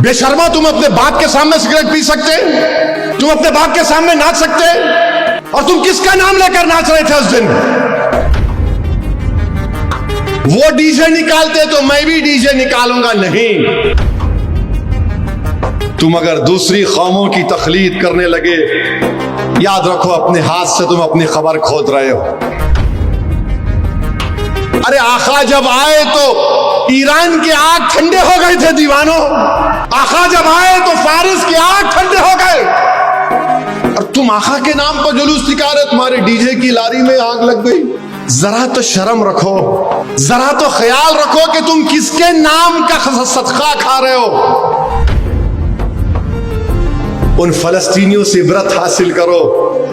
बेशर्मा, तुम अपने बाप के सामने सिगरेट पी सकते? तुम अपने बाप के सामने नाच सकते? और तुम किसका नाम लेकर नाच रहे थे उस दिन? वो डीजे निकालते तो मैं भी डीजे निकालूंगा नहीं। तुम अगर दूसरी कौमों की तकलीद करने लगे, याद रखो अपने हाथ से तुम अपनी खबर खोद रहे हो। अरे आका जब आए तो ईरान के आग ठंडे हो गए थे दीवानों। आका जब आए तो फारिस के आग ठंडे हो गए। और तुम आका के नाम पर जुलूस दिखा रहे, तुम्हारे डीजे की लारी में आग लग गई। जरा तो शर्म रखो, जरा तो ख्याल रखो कि तुम किसके नाम का सदका खा रहे हो। उन फलस्तीनियों से इबरत हासिल करो।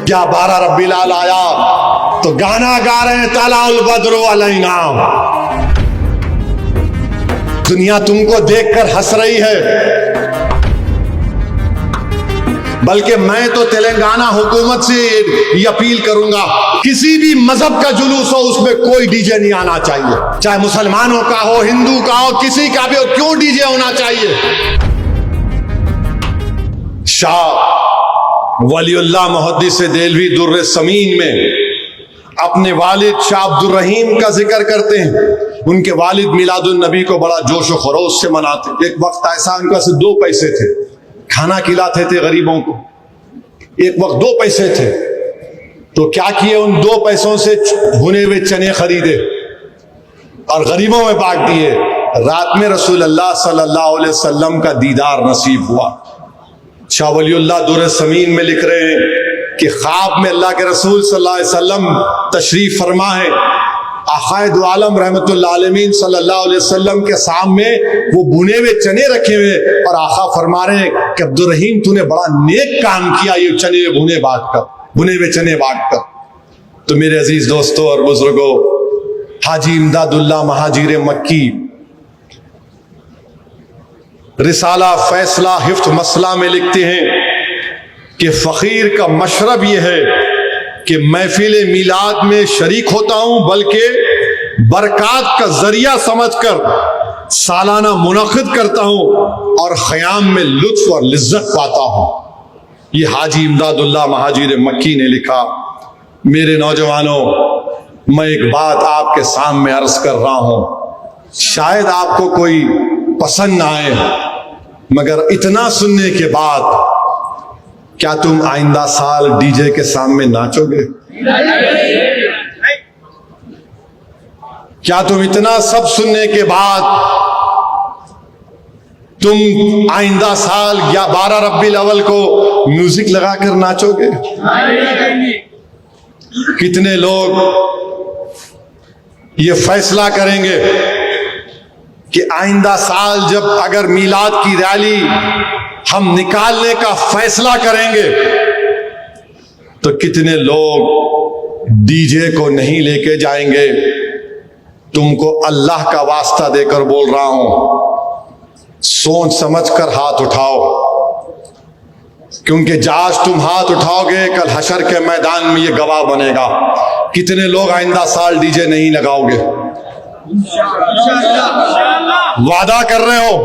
क्या 12 रब्बील आल आया तो गाना गा रहे हैं तलाउल बद्रु अलैना। दुनिया तुमको देखकर हंस रही है, बल्कि मैं तो तेलंगाना हुकूमत से ये अपील करूंगा, किसी भी मजहब का जुलूस हो उसमें कोई डीजे नहीं आना चाहिए। चाहे मुसलमानों का हो, हिंदू का हो, किसी का भी हो, क्यों डीजे होना चाहिए? शाह वलीउल्लाह मुहद्दिस देलवी दुर्र समीन में अपने वालिद शाह अब्दुल रहीम का जिक्र करते हैं। उनके वालिद मिलादुन नबी को बड़ा जोश व खरोश से मनाते। एक वक्त ऐसा उनका सिर्फ 2 पैसे थे, खाना खिलाते थे गरीबों को। एक वक्त 2 पैसे थे तो क्या किए, उन 2 पैसों से भुने हुए चने खरीदे और गरीबों में बांट दिए। रात में रसूल अल्लाह सल्लल्लाहु अलैहि वसल्लम का दीदार नसीब हुआ। शाह वलीउल्लाह दुर्र समीन में लिख रहे हैं कि ख्वाब में अल्लाह के रसूल सल्लल्लाहु अलैहि वसल्लम तशरीफ फरमा है। आक़ाए दो आलम रहमतुल्लाह अलैहि सल्लल्लाहु अलैहि वसल्लम के सामने वो भुने हुए चने रखे हुए और आका फरमा रहे हैं कि अब्दुल रहीम तूने बड़ा नेक काम किया, ये चने भुने हुए चने बांट कर। तो मेरे अजीज दोस्तों और बुजुर्गों, हाजी इमदादुल्लाह महाजिर मक्की रिसाला फैसला हिफ्त मसला में लिखते हैं कि फकीर का मशरब यह है कि महफिल मिलाद में शरीक होता हूं, बल्कि बरक़ात का जरिया समझकर सालाना मुनक़िद करता हूं और ख़याम में लुत्फ़ और लिज्जत पाता हूं। ये हाजी इमदादुल्लाह महाजिर मक्की ने लिखा। मेरे नौजवानों, मैं एक बात आपके सामने अर्ज कर रहा हूं, शायद आपको कोई पसंद ना आए, मगर इतना सुनने के बाद क्या तुम आइंदा साल डीजे के सामने नाचोगे? क्या तुम इतना सब सुनने के बाद तुम आइंदा साल या 12 रब्बील अव्वल को म्यूजिक लगाकर नाचोगे? कितने लोग ये फैसला करेंगे कि आइंदा साल जब अगर मीलाद की रैली हम निकालने का फैसला करेंगे तो कितने लोग डीजे को नहीं लेके जाएंगे? तुमको अल्लाह का वास्ता देकर बोल रहा हूं, सोच समझकर हाथ उठाओ, क्योंकि आज तुम हाथ उठाओगे कल हशर के मैदान में ये गवाह बनेगा। कितने लोग आइंदा साल डीजे नहीं लगाओगे? वादा कर रहे हो?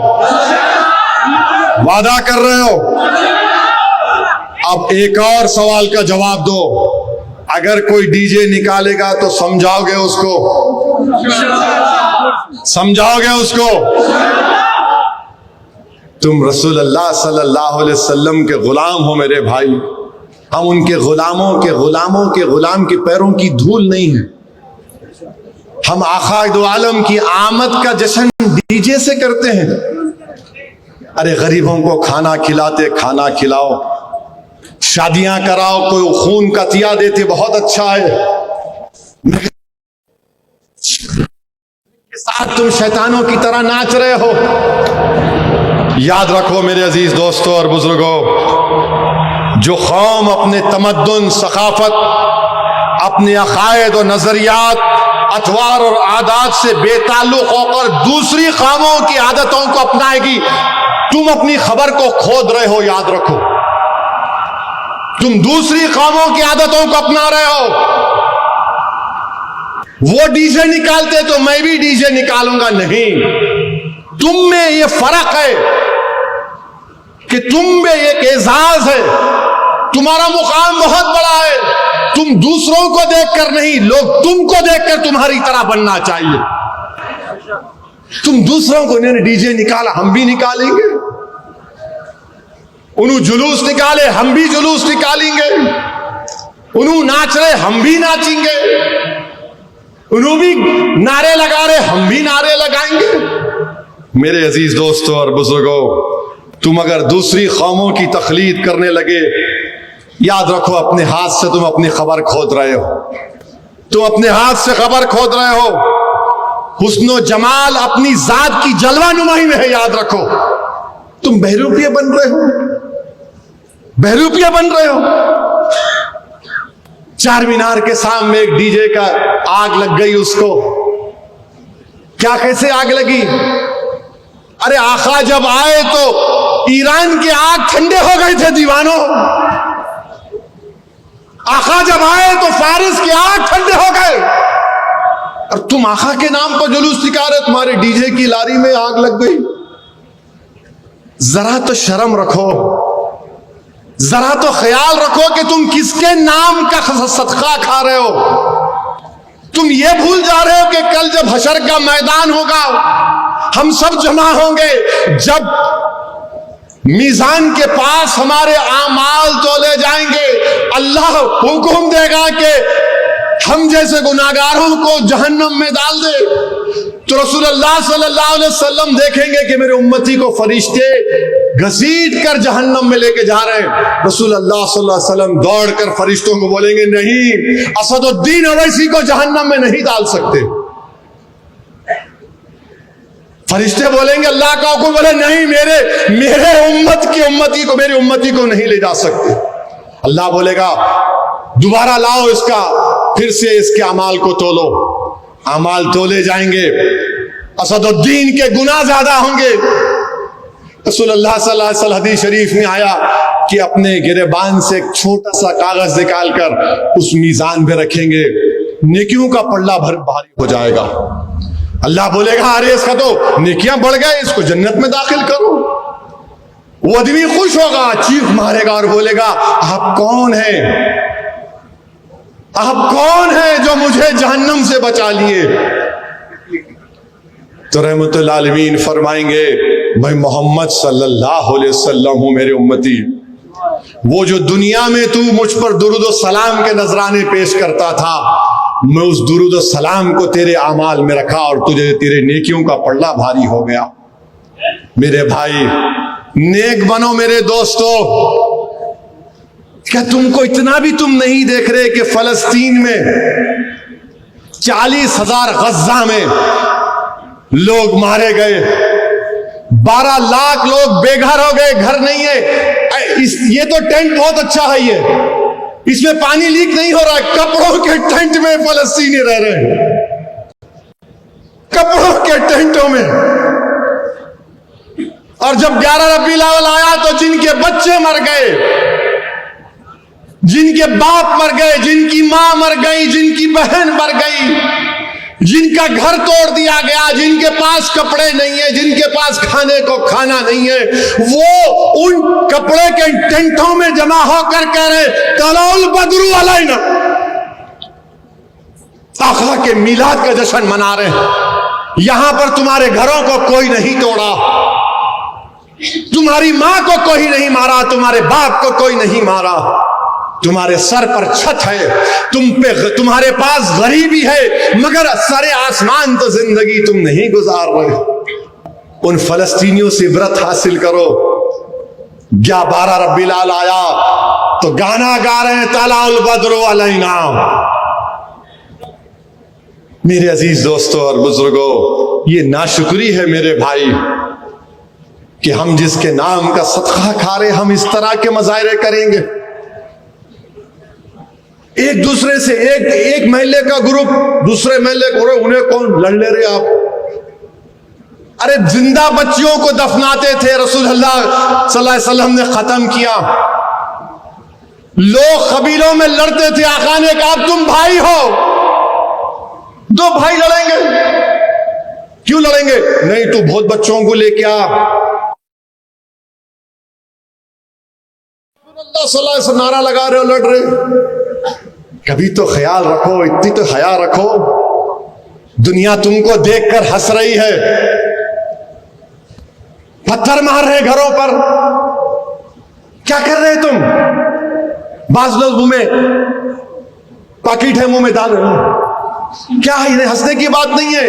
वादा कर रहे हो? अब एक और सवाल का जवाब दो। अगर कोई डीजे निकालेगा तो समझाओगे उसको? समझाओगे उसको? तुम रसूल अल्लाह सल्लल्लाहु अलैहि वसल्लम के गुलाम हो मेरे भाई। हम उनके गुलामों के गुलाम के पैरों की धूल नहीं है। हम आक़ाए दो आलम की आमद का जश्न डीजे से करते हैं। अरे गरीबों को खाना खिलाते, खाना खिलाओ, शादियां कराओ, कोई खून का तिया देते, बहुत अच्छा है। के साथ तुम शैतानों की तरह नाच रहे हो। याद रखो मेरे अजीज दोस्तों और बुजुर्गों, जो कौम अपने तमद्दुन, सकाफत, अपने अकायद और नजरियात, अतवार और आदात से बेताल्लुक होकर दूसरी कौमों की आदतों को अपनाएगी, तुम अपनी खबर को खोद रहे हो। याद रखो, तुम दूसरी कौमों की आदतों को अपना रहे हो। वो डीजे निकालते तो मैं भी डीजे निकालूंगा नहीं। तुम में ये फर्क है कि तुम में एक एजाज है, तुम्हारा मुकाम बहुत बड़ा है। तुम दूसरों को देखकर नहीं, लोग तुमको देखकर तुम्हारी तरह बनना चाहिए। तुम दूसरों को, इन्होंने डीजे निकाला, हम भी निकालेंगे। उन्होंने जुलूस निकाले, हम भी जुलूस निकालेंगे। उन्होंने नाच रहे, हम भी नाचेंगे। उन्होंने भी नारे लगा रहे, हम भी नारे लगाएंगे। मेरे अजीज दोस्तों और बुजुर्गों, तुम अगर दूसरी कौमों की तकलीद करने लगे, याद रखो अपने हाथ से तुम अपनी खबर खोद रहे हो। तुम अपने हाथ से खबर खोद रहे हो। हुस्नो जमाल अपनी जात की जलवा नुमाई में है, याद रखो। तुम बहरूपिया बन रहे हो, बहरूपिया बन रहे हो। चार मीनार के सामने एक डीजे का आग लग गई, उसको क्या, कैसे आग लगी? अरे आका जब आए तो ईरान के आग ठंडे हो गए थे दीवानों। आका जब आए तो फारिस के आग ठंडे हो गए, और तुम आका के नाम पर जुलूस निकाल रहे, तुम्हारे डीजे की लारी में आग लग गई। जरा तो शर्म रखो, जरा तो ख्याल रखो कि तुम किसके नाम का सदका खा रहे हो। तुम ये भूल जा रहे हो कि कल जब हशर का मैदान होगा, हम सब जमा होंगे, जब मीजान के पास हमारे आमाल तोले जाएंगे, अल्लाह हुक्म देगा कि हम जैसे गुनाहगारों को जहन्नम में डाल दे, तो रसूलुल्लाह सल्लल्लाहु अलैहि वसल्लम देखेंगे कि मेरे उम्मती को फरिश्ते घसीट कर जहन्नम में लेके जा रहे हैं। रसूलुल्लाह सल्लल्लाहु अलैहि वसल्लम दौड़ कर फरिश्तों को बोलेंगे, नहीं, असदुद्दीन अवैसी को जहन्नम में नहीं डाल सकते। फरिश्ते बोलेंगे, अल्लाह का हुक्म, बोले नहीं, मेरे उम्मती को, मेरी उम्मती को नहीं ले जा सकते। अल्लाह बोलेगा, दोबारा लाओ इसका, फिर से इसके अमाल को तोलो। अमाल तोले जाएंगे, असदुद्दीन के गुनाह ज्यादा होंगे। रसूलुल्लाह सल्लल्लाहु अलैहि वसल्लम हदीस शरीफ में आया कि अपने गिरेबान से एक छोटा सा कागज निकालकर उस मीजान पे रखेंगे, नेकियों का पल्ला भारी हो जाएगा। अल्लाह बोलेगा, अरे इसका तो नेकियां बढ़ गए, इसको जन्नत में दाखिल करो। वो आदमी खुश होगा, चीख मारेगा और बोलेगा, आप कौन हैं? आप कौन हैं जो मुझे जहन्नम से बचा लिए? तो रहमतुल आलमीन फरमाएंगे, मैं मोहम्मद सल्लल्लाहु अलैहि वसल्लम हूं, मेरे उम्मती। वो जो दुनिया में तू मुझ पर दुरूद और सलाम के नजराने पेश करता था, मैं उस दुरूद और सलाम को तेरे आमाल में रखा और तुझे तेरे नेकियों का पल्ला भारी हो गया। मेरे भाई, नेक बनो मेरे दोस्तों। क्या तुमको इतना भी तुम नहीं देख रहे कि फलस्तीन में 40,000 गज्जा में लोग मारे गए, 12 लाख लोग बेघर हो गए, घर नहीं है। ये तो टेंट बहुत अच्छा है, ये इसमें पानी लीक नहीं हो रहा है। कपड़ों के टेंट में फलस्तीनी रह रहे हैं, कपड़ों के टेंटों में। और जब 11 रबीउल अव्वल आया तो जिनके बच्चे मर गए, जिनके बाप मर गए, जिनकी मां मर गई, जिनकी बहन मर गई, जिनका घर तोड़ दिया गया, जिनके पास कपड़े नहीं है, जिनके पास खाने को खाना नहीं है, वो उन कपड़े के टेंटों में जमा होकर कह रहे, तलाउल बदरू अलैना, आका के मिलाद का जश्न मना रहे हैं। यहां पर तुम्हारे घरों को कोई नहीं तोड़ा, तुम्हारी मां को कोई नहीं मारा, तुम्हारे बाप को कोई नहीं मारा, तुम्हारे सर पर छत है, तुम्हारे पास गरीबी है, मगर सरे आसमान तो जिंदगी तुम नहीं गुजार रहे। उन फलस्तीनियों से इबरत हासिल करो। 12 रबीउल अव्वल आया तो गाना गा रहे हैं, तलाउल बद्रु अलैना। मेरे अजीज दोस्तों और बुजुर्गों, ये नाशुक्री है मेरे भाई कि हम जिसके नाम का सदका खा रहे, हम इस तरह के मजायरे करेंगे। एक दूसरे से एक महल्ले का ग्रुप दूसरे महल्ले को, उन्हें कौन लड़ ले रहे आप? अरे जिंदा बच्चियों को दफनाते थे, रसूलुल्लाह सल्लल्लाहु अलैहि वसल्लम ने खत्म किया। लोग कबीलों में लड़ते थे, आका ने कहा तुम भाई हो, 2 भाई लड़ेंगे, क्यों लड़ेंगे? नहीं, तू बहुत बच्चों को लेके आ, अल्लाह सल्लल्लाहु अलैहि वसल्लम नारा लगा रहे हो, लड़ रहे। कभी तो ख्याल रखो, इतनी तो हया रखो। दुनिया तुमको देखकर हंस रही है, पत्थर मार रहे घरों पर। क्या कर रहे तुम? बाज लोग मुंह में पाकिट है, मुंह में डाल रहे हो। क्या है? इन्हें हंसने की बात नहीं है।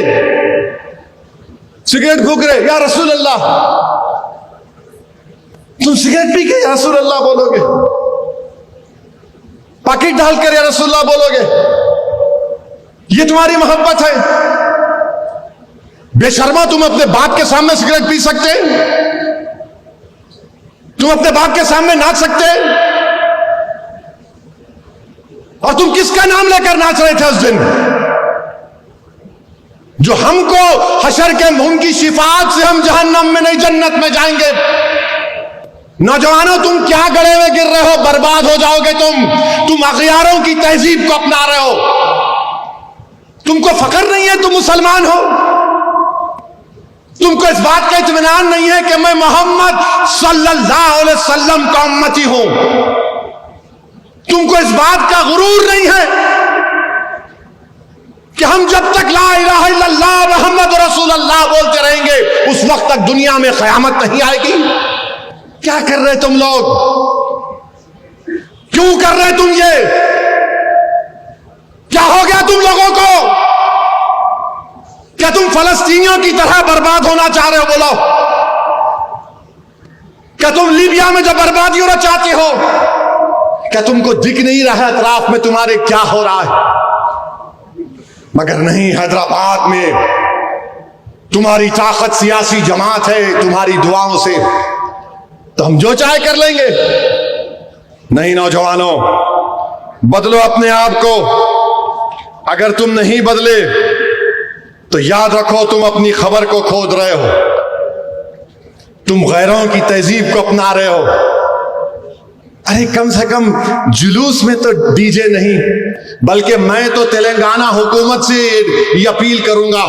सिगरेट फूक रहे, या रसूल अल्लाह। तुम सिगरेट पी के या रसूल अल्लाह बोलोगे? पाकिट डालकर या रसूल अल्लाह बोलोगे? ये तुम्हारी मोहब्बत है? बेशर्मा, तुम अपने बाप के सामने सिगरेट पी सकते? तुम अपने बाप के सामने नाच सकते? और तुम किसका नाम लेकर नाच रहे थे उस दिन, जो हमको हशर के मुंह की शिफात से हम जहन्नम में नहीं जन्नत में जाएंगे। नौजवानों, तुम क्या गड़े में गिर रहे हो? बर्बाद हो जाओगे तुम अगयारों की तहजीब को अपना रहे हो। तुमको फख्र नहीं है तुम मुसलमान हो? तुमको इस बात का इत्मीनान नहीं है कि मैं मोहम्मद सल्लल्लाहु अलैहि वसल्लम का उम्मती हूं? तुमको इस बात का गुरूर नहीं है कि हम जब तक ला इलाहा इल्लल्लाह मुहम्मद रसूलुल्लाह बोलते रहेंगे उस वक्त तक दुनिया में क़यामत नहीं आएगी? क्या कर रहे तुम लोग? क्यों कर रहे तुम ये? क्या हो गया तुम लोगों को? क्या तुम फलस्तीनियों की तरह बर्बाद होना चाह रहे हो? बोलो, क्या तुम लीबिया में जो बर्बादी होना चाहते हो, क्या तुमको दिख नहीं रहा है अतराफ में तुम्हारे क्या हो रहा है? मगर नहीं, हैदराबाद में तुम्हारी ताकत सियासी जमात है, तुम्हारी दुआओं से तो हम जो चाहे कर लेंगे। नहीं नौजवानों, बदलो अपने आप को। अगर तुम नहीं बदले तो याद रखो तुम अपनी खबर को खोद रहे हो, तुम गैरों की तहजीब को अपना रहे हो। अरे कम से कम जुलूस में तो डीजे नहीं, बल्कि मैं तो तेलंगाना हुकूमत से ये अपील करूंगा,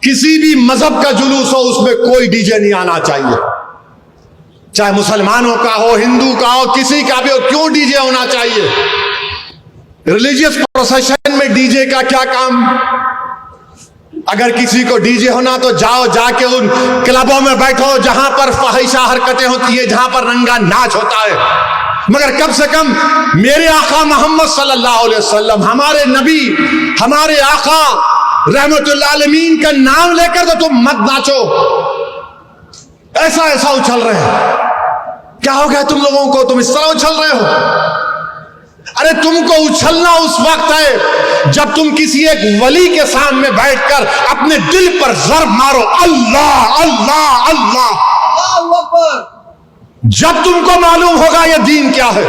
किसी भी मजहब का जुलूस हो उसमें कोई डीजे नहीं आना चाहिए। चाहे मुसलमानों का हो, हिंदू का हो, किसी का भी हो, क्यों डीजे होना चाहिए? रिलीजियस प्रोसेशन में डीजे का क्या काम? अगर किसी को डीजे होना तो जाओ, जाके उन क्लबों में बैठो जहां पर फहिशा हरकतें होती है, जहां पर रंगा नाच होता है। मगर कम से कम मेरे आका मोहम्मद सल्लल्लाहु अलैहि वसल्लम, हमारे नबी, हमारे आका रहमतुल्लाह आलमीन का नाम लेकर तो तुम मत नाचो। ऐसा ऐसा उछल रहे हैं। क्या हो गया तुम लोगों को? तुम इस तरह उछल रहे हो। अरे तुमको उछलना उस वक्त है जब तुम किसी एक वली के सामने बैठकर अपने दिल पर ज़र मारो, अल्लाह अल्लाह अल्लाह। जब तुमको मालूम होगा ये दीन क्या है।